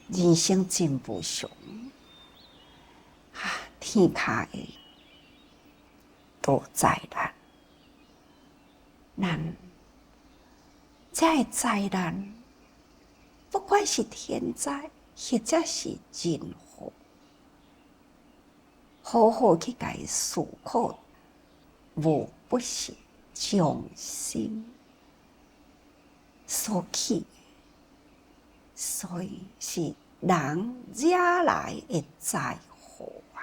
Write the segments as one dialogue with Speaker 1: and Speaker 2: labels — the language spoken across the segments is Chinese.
Speaker 1: 人生真无常，天下的都灾难，咱这灾难，不管是天灾，或者是人祸，好好去甲伊思考，无不是将心所起，所以是人惹来的灾祸啊！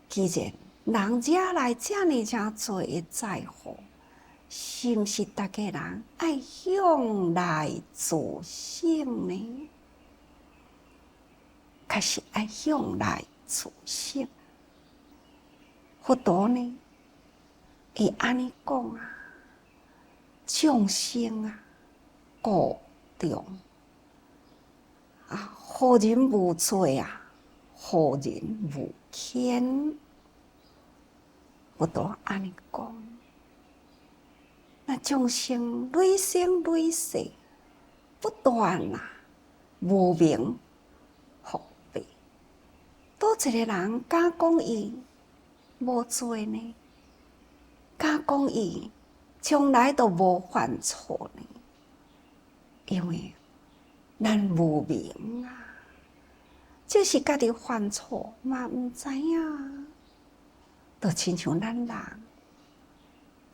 Speaker 1: 既然人惹来这么多的灾祸，是毋是大家人爱向来自省呢？确实爱向来自省。佛陀呢，伊安尼讲啊，众生啊，各重何人无罪啊？何人无愆？佛陀安尼讲。那众生累生累世，不断无明伏蔽，倒一个人敢讲伊无罪呢？敢讲伊从来都无犯错呢？因为咱无明啊，就是家己犯错嘛，毋知影，就亲像咱人。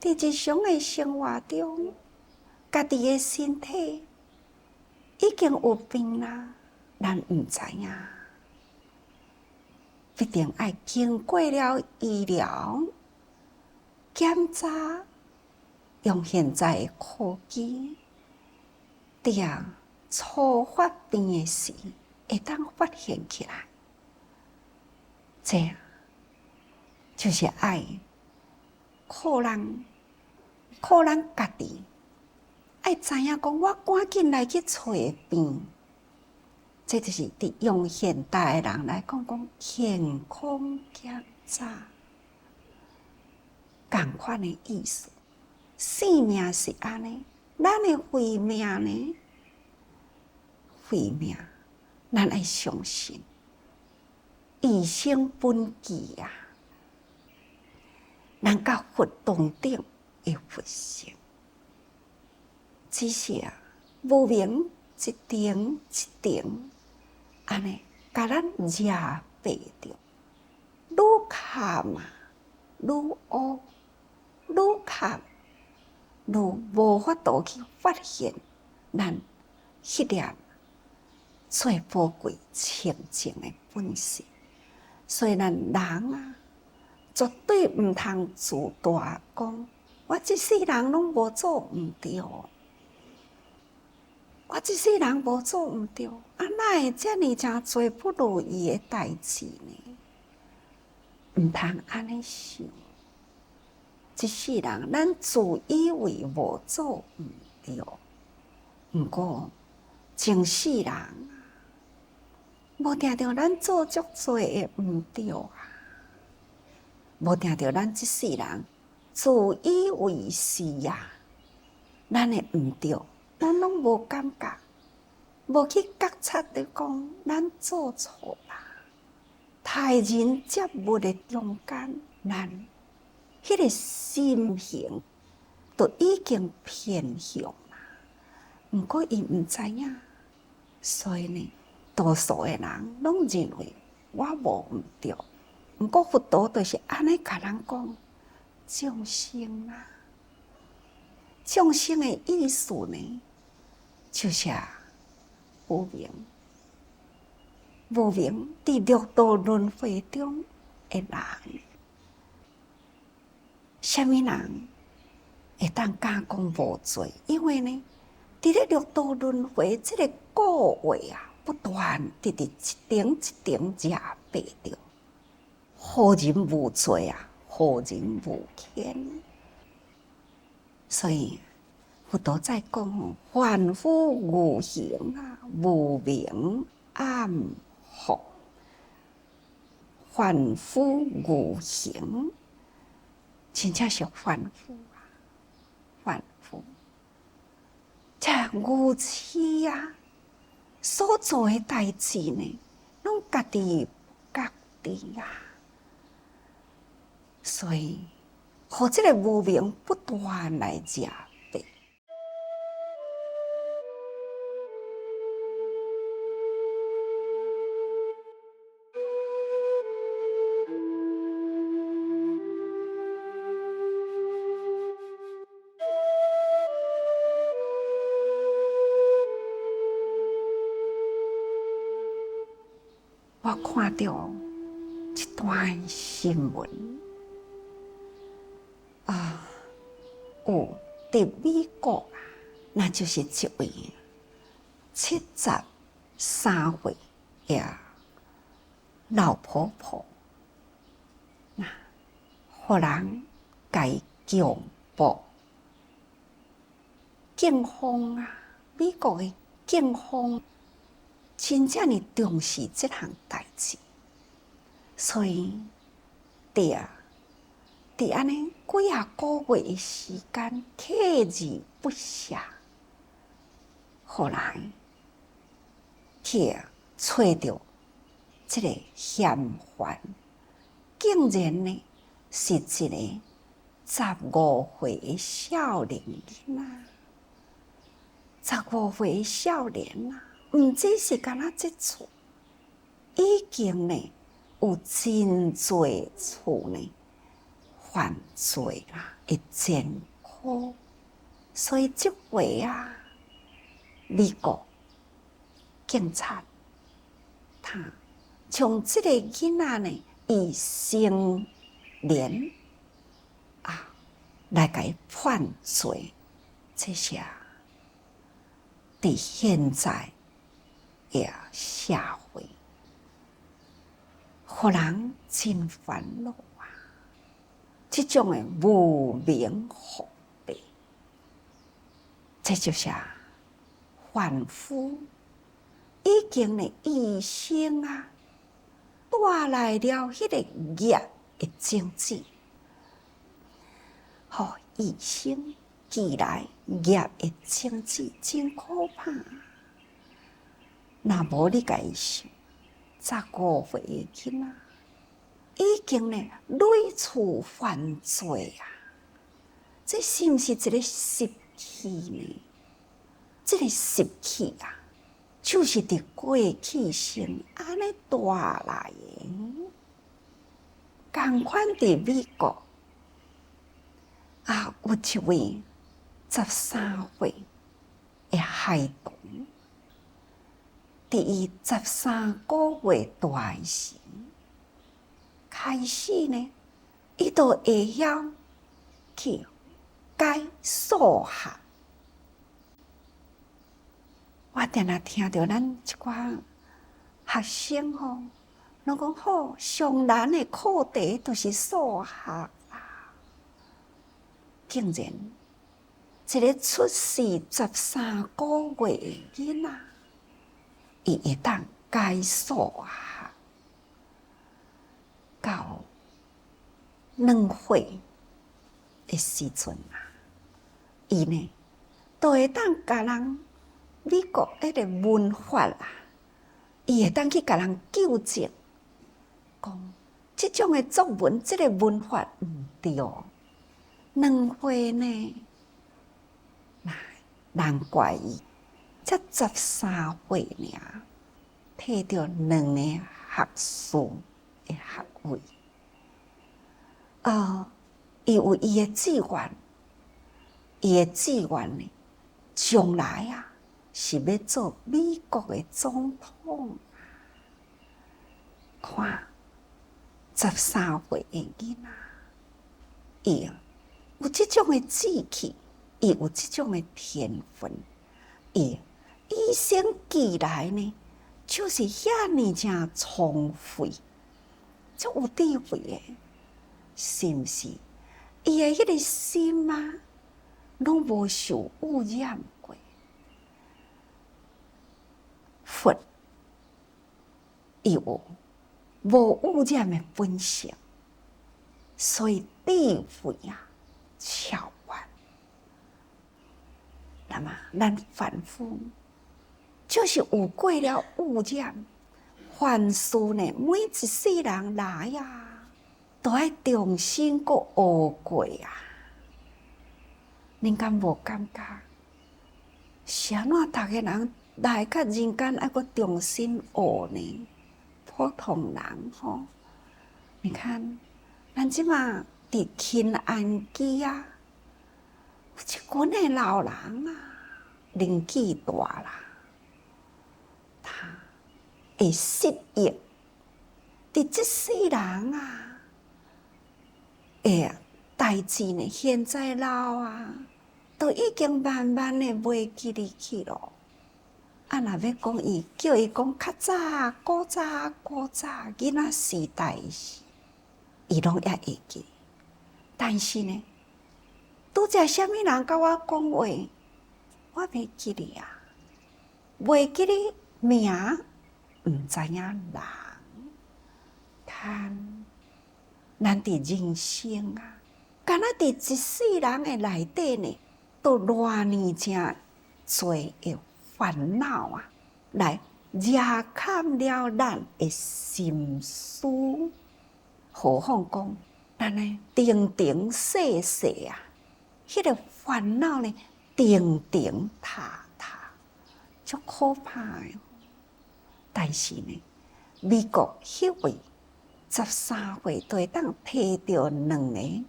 Speaker 1: 伫日常的生活中，家己的身体已经有病啦，咱毋知影，必定要经过了医疗检查，用现在的科技，伫初发病的时，会当发现起来。这就是爱靠咱家己，爱知影讲，我赶紧来去找病。这就是用现代的人来讲健康检查，同款的意思。生命是安尼，咱的慧命呢？慧命，咱爱相信，医生本纪啊，咱甲佛同等的佛性，只是无明一点一点，安尼甲咱惹白着，愈看愈乌，愈看愈无法度去发现咱迄粒最宝贵清净的本性。所以咱人啊，绝对毋通自大讲，我一世人拢无做毋对，我一世人无做毋对，哪会遮尔诚多不如意的代志呢？毋通安尼想。一世人，咱自以为无做毋对，毋过前世人无定着咱做足多的毋对啊！无定着咱这世人自以为是啊，咱的毋对，咱拢无感觉，无去觉察着讲咱做错啦。待人接物的中间，咱迄个心行都已经偏向啦。毋过伊毋知影，所以呢，多数的人拢认为我无毋对。毋过佛陀就是安尼甲人讲，众生啊，众生的意思呢，就是无明。无明伫六道轮回中的人，什么人会当敢讲无罪？因为呢，伫咧六道轮回这个果位啊，不断一点一点惹白着。何人无罪啊？何人无愆？所以佛陀在讲凡夫无形啊，无明暗惑。凡夫无形，真正是凡夫啊！凡夫，这愚痴啊！所做的代志呢，拢家己不觉知啊。所以，互这个无明不断来加倍。我看到一段新闻啊，有伫美国啊，那就是一位73岁的老婆婆，那互人甲伊强暴，警方啊，美国的警方真正哩重视这项代志，所以伫安尼几啊个月的时间，锲而不舍，互人去找到这个嫌犯，竟然呢是一个15岁的少年囡仔，15岁的少年啊，毋只是干那这厝，已经呢有真侪厝呢犯罪啦，会前科，所以这回啊，美国警察他从这个囡仔呢，以成年啊来甲伊判罪，这些伫现在的社会，互人真烦恼。这种的无明福报，这就是凡夫已经呢一生啊带来了迄个业的种子，一生寄来业的种子真可怕。若无你家己想，15岁的囡仔已经呢累处犯罪啊！这是毋是一个习气呢？这个习气啊，就是伫过去生安尼带来的。同款伫美国啊，有一位13岁的孩童，伫伊13个月大时，开始呢，伊就会晓去解数学。我定定听到咱一寡学生吼，拢讲好上难的课题就是数学啦。竟然一个出世13个月的囡仔，伊会当解数学。到2岁的时阵啊，伊呢都会当甲人美国迄个文法啊，伊会当去甲人纠正，讲即种的作文，即个文法毋对。2岁呢，难怪伊才13岁尔，摕到2个学士的学位。伊有伊的志愿，伊的志愿呢，将来啊是要做美国的总统。看13岁的囡仔，伊有这种的志气，伊有这种的天分，伊一生寄来呢，就是遐尼正聪慧，足有智慧的。是毋是？伊的迄个心啊，拢无受污染过。佛伊有无污染的本性，所以智慧啊超凡。那么咱凡夫就是有过了污染，凡事呢，每一世人来啊，都要重新搁学过啊。恁敢无感觉？是安怎大家人来到人间，还搁重新学呢？普通人吼，你看，咱即马伫庆安街啊，有一群的老人啊，年纪大啦，他会失忆，伫即世人啊，代志呢，现在老啊，都已经慢慢的袂记哩去咯。啊，若要讲伊，叫伊讲较早、古早、囡仔时代时，伊拢也会记。但是呢，拄则啥物人甲我讲话，我袂记哩啊，袂记哩名，毋知影人。看，咱伫人生啊，敢若伫一世人的内底呢，都偌尼正侪的烦恼啊，来压砍了咱的心思。何况讲咱的定定细细啊，迄个烦恼呢，定定塌塌，足可怕的。但是呢，美国迄位13岁就会当摕到2个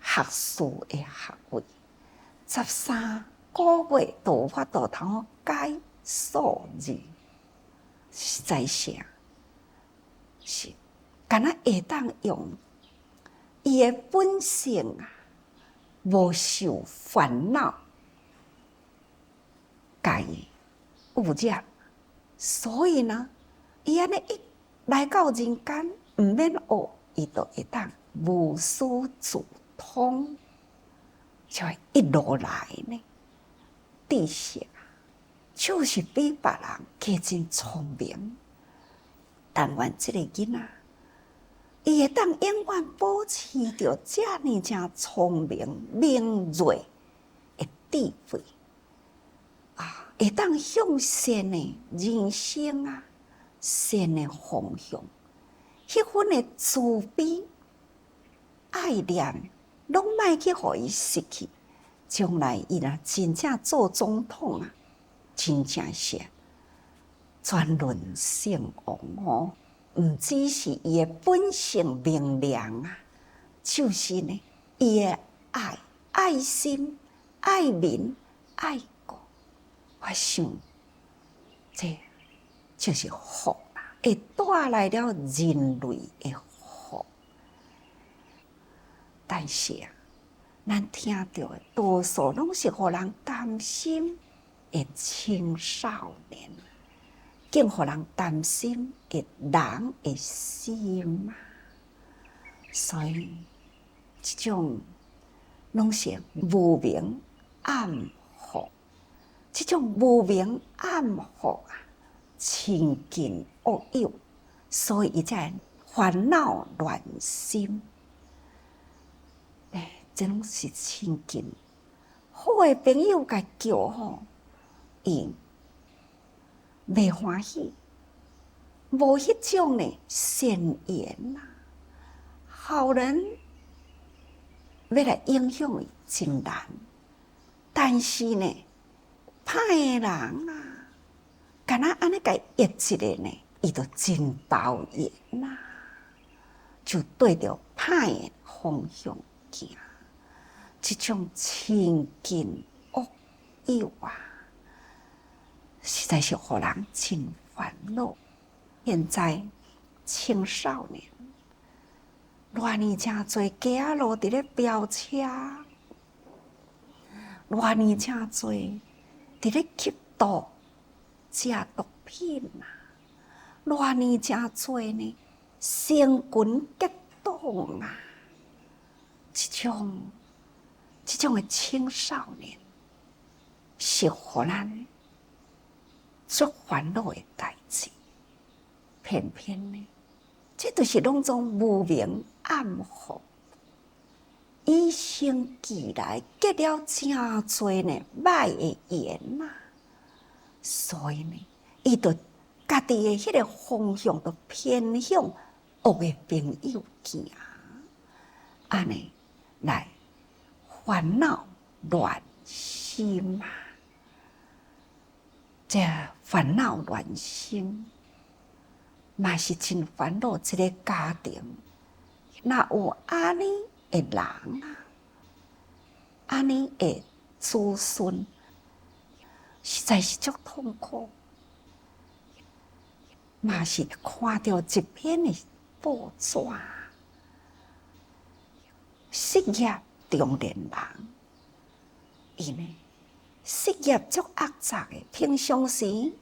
Speaker 1: 学士的学位，13个月都有法度通解数字，实在是敢若会当用伊的本性啊，无受烦恼解污染，所以呢，伊安尼一来到人间，毋免学，伊就会当无师自通，就会一路来呢。知识啊，就是比别人加真聪明。但愿这个囡仔，伊会当永远保持着这呢正聪明、敏锐的智慧啊，会当向善的人生啊，善的方向，迄份的慈悲、爱念，拢莫去互伊失去。将来伊若真正做总统啊，真正是全轮圣王哦！毋只是伊的本性明亮啊，就是呢，伊的爱心、爱民、爱国。我想，这就是福啦，会带来了人类的福。但是啊，咱听到的多数拢是互人担心的青少年，更互人担心的人的心啊。所以，这种拢是无明暗惑，这种无明暗惑啊，亲近恶友，所以伊才烦恼乱心。这拢是亲近好的朋友甲叫吼，伊袂欢喜，无迄种呢善言呐，好人要来影响伊真难。但是呢，歹的人啊，敢若安尼甲伊压一个呢，伊就真讨厌呐，就对着歹的方向行。这种亲近恶友啊，实在是互人真烦恼。现在青少年偌尼正侪走路伫咧飙车，偌尼正侪伫咧吸毒、食毒品啊，偌尼正侪呢成群结党啊，这种的青少年是互咱足烦恼的代志，偏偏呢，这就是拢种无明暗惑，以生俱来结了真侪呢歹的缘啊，所以呢，伊就家己的迄个方向都偏向恶的朋友行，安尼来烦恼乱心啊！这烦恼乱心，嘛是真烦恼。一个家庭，若有安尼的人啊，安尼的子孙，实在是足痛苦。嘛是看到一篇的报纸，失业中年人，伊呢失业足压榨的，平常时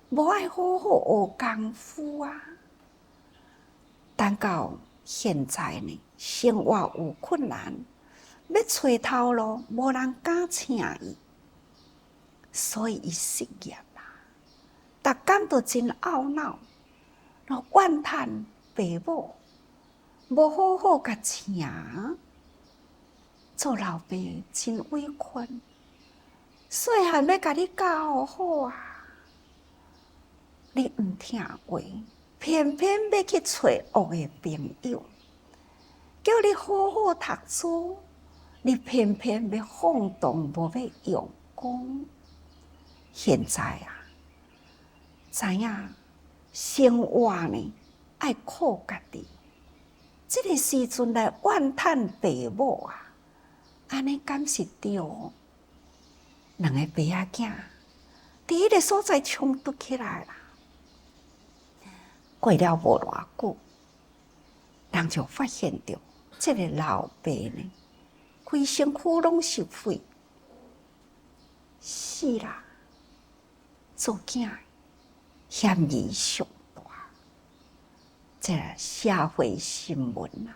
Speaker 1: 无爱好好学功夫啊，等到现在呢，生活有困难，要找头路，无人敢请伊，所以伊失业啦。逐工都真懊恼，怨叹爸母无好好甲请，做老爸真委屈。细汉要甲你教好啊，你毋听话，偏偏要去找恶的朋友，叫你好好读书，你偏偏要放荡，无要用功。现在啊，知影生活呢爱靠家己，这个时阵来怨叹爸母啊，安尼敢是对？两个爸仔囝伫迄个所在冲突起来啦。过了无偌久，人就发现到这个老爸呢，规身躯拢是血，死啦！做囝嫌疑上大，这个社会新闻啊，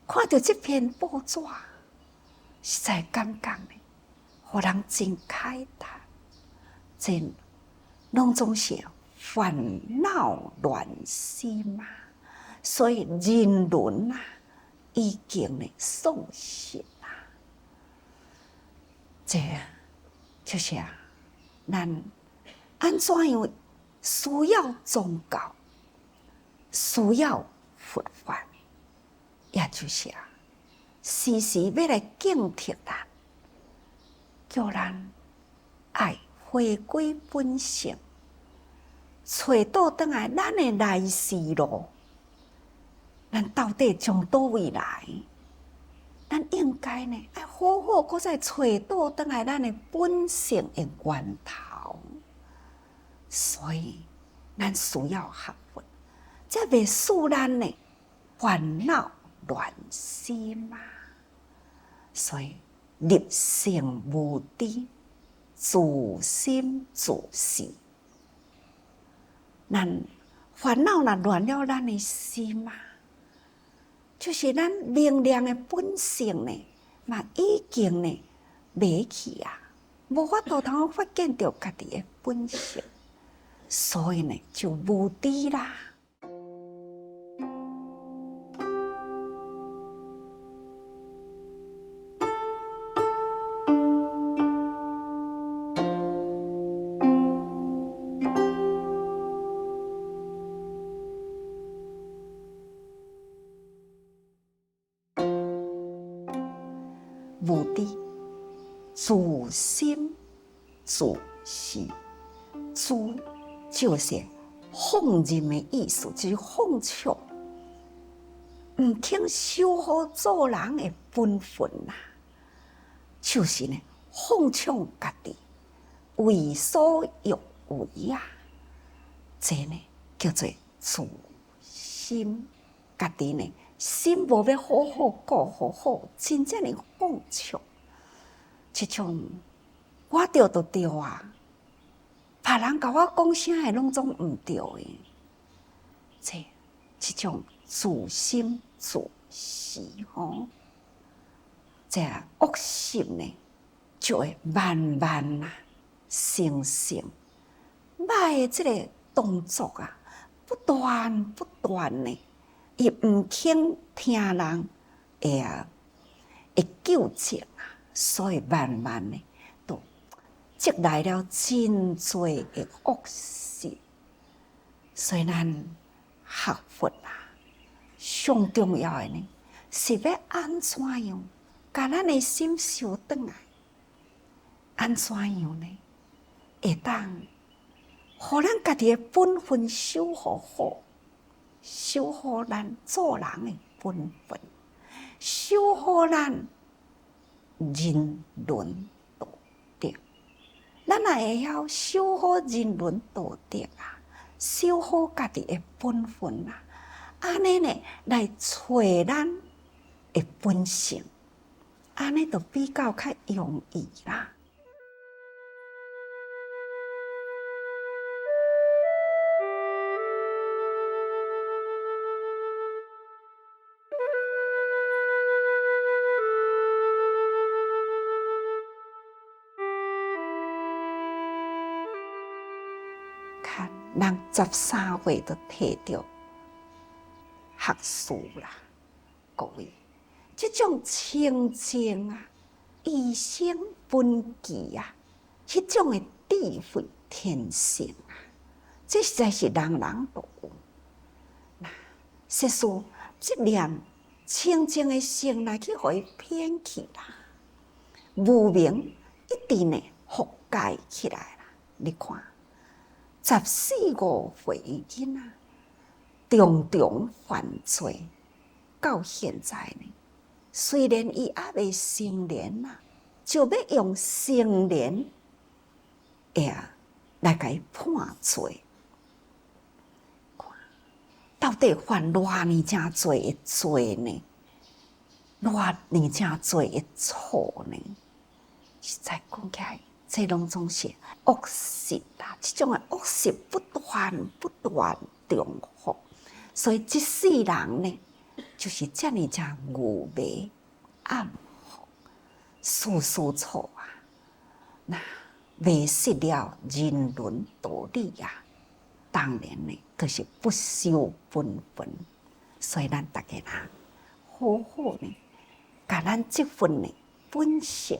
Speaker 1: 看到这篇报纸，实在感觉呢。互人真慨叹，真拢总是烦恼乱心啊！所以人伦啊，已经呢丧失啦。这就是啊，咱安怎样需要宗教，需要佛法，也就是啊，时时要来警惕咱。叫咱爱回归本性，找倒转来咱的来时路。咱到底从倒位来？咱应该呢，爱好好搁再找倒转来咱的本性的源头。所以，咱需要学佛，才袂使咱呢烦恼乱心啊。所以。立性无知，自心自是。咱烦恼若乱了咱的心啊，就是咱明亮的本性呢，嘛已经呢袂去啊，无法度通发现到家己的本性，所以呢就无知啦。无知，自心自是。自就是放任的意思，就是放纵，唔肯守护做人的本分啦。就是呢，放纵家己，为所欲为啊！这呢叫做自心，家己呢。心无要好好顾好，真正的放纵，这种我对就对啊，别人甲我讲啥的拢总毋对的，这种自心自是吼，这恶心呢就会慢慢啊形成，歹的这个动作啊，不断呢。伊毋肯听人会纠正啊，所以慢慢呢，都积来了真多的恶习。所以咱学佛啊，上重要的呢，是要安怎样，把咱的心收转来？安怎样呢？会当，互咱家己的本分守护好，守护咱做人的本分，守护咱人伦道德。咱若会晓守护人伦道德啊，守护家己的本分啊，安尼呢来找咱的本性，安尼就比较较容易啦。看，人13岁就摕到学士啦，各位，这种清净啊、医生本具啊，迄种的智慧天性啊，这实在是人人都有。那实事，这念清净的心来去互伊骗去啦，无明一定呢覆盖起来啦。你看。14、15岁的囡仔，重重犯罪，到现在呢，虽然伊还未成年啦，就要用成年来甲伊判罪。到底犯偌尼正多的罪呢？偌尼正多的错呢？实在讲起来，这拢总是恶习啦，这种的恶习不断重复，所以这世人呢，就是这么正愚昧暗惑，事事错啊，那迷失了人伦道理啊，当然呢，就是不守本分。所以咱大家啦，好好呢，把咱这份呢本性，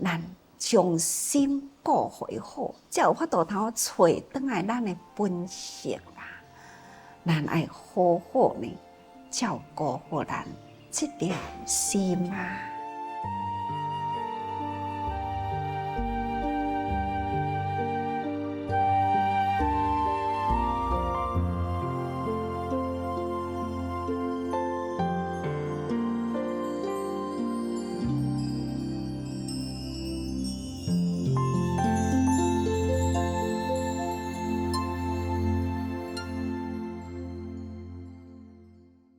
Speaker 1: 咱将心顾回好，才有法度通找回来咱的本性啦。咱爱好好呢照顾好咱这点心啊。